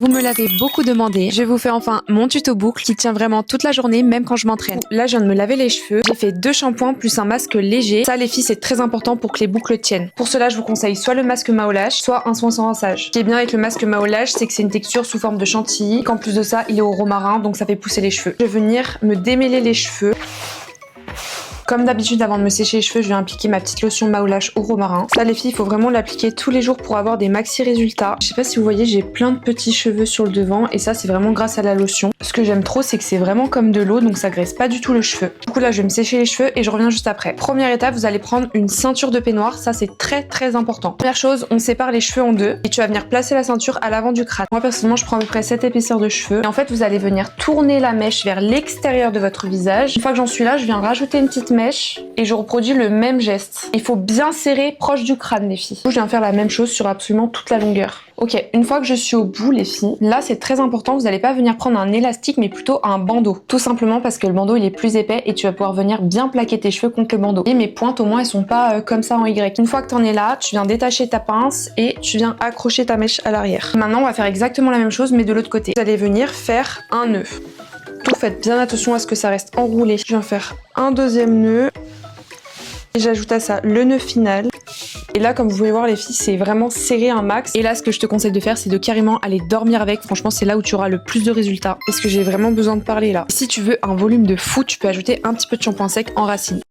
Vous me l'avez beaucoup demandé, je vous fais enfin mon tuto boucle qui tient vraiment toute la journée même quand je m'entraîne. Là je viens de me laver les cheveux, j'ai fait 2 shampoings plus un masque léger. Ça les filles c'est très important pour que les boucles tiennent. Pour cela je vous conseille soit le masque Maolage, soit un soin sans rinçage. Ce qui est bien avec le masque Maolage c'est que c'est une texture sous forme de chantilly, qu'en plus de ça il est au romarin donc ça fait pousser les cheveux. Je vais venir me démêler les cheveux. Comme d'habitude, avant de me sécher les cheveux, je vais appliquer ma petite lotion Maolage au romarin. Ça, les filles, il faut vraiment l'appliquer tous les jours pour avoir des maxi résultats. Je sais pas si vous voyez, j'ai plein de petits cheveux sur le devant et ça, c'est vraiment grâce à la lotion. Ce que j'aime trop, c'est que c'est vraiment comme de l'eau, donc ça graisse pas du tout le cheveu. Du coup, là, je vais me sécher les cheveux et je reviens juste après. Première étape, vous allez prendre une ceinture de peignoir. Ça, c'est très important. Première chose, on sépare les cheveux en deux et tu vas venir placer la ceinture à l'avant du crâne. Moi, personnellement, je prends à peu près cette épaisseur de cheveux. Et en fait, vous allez venir tourner la mèche vers l'extérieur de votre visage. Une fois que j'en suis là, je viens rajouter une petite mèche et je reproduis le même geste. Il faut bien serrer proche du crâne, les filles. Je viens faire la même chose sur absolument toute la longueur. Ok, une fois que je suis au bout, les filles, là c'est très important, vous n'allez pas venir prendre un élastique mais plutôt un bandeau. Tout simplement parce que le bandeau il est plus épais et tu vas pouvoir venir bien plaquer tes cheveux contre le bandeau. Et mes pointes au moins elles sont pas comme ça en Y. Une fois que t'en es là, tu viens détacher ta pince et tu viens accrocher ta mèche à l'arrière. Maintenant on va faire exactement la même chose mais de l'autre côté. Vous allez venir faire un nœud. Tout faites bien attention à ce que ça reste enroulé. Je viens faire un deuxième nœud. Et j'ajoute à ça le nœud final. Et là, comme vous pouvez voir, les filles, c'est vraiment serré un max. Et là, ce que je te conseille de faire, c'est de carrément aller dormir avec. Franchement, c'est là où tu auras le plus de résultats. Parce que j'ai vraiment besoin de parler là. Si tu veux un volume de fou, tu peux ajouter un petit peu de shampoing sec en racine.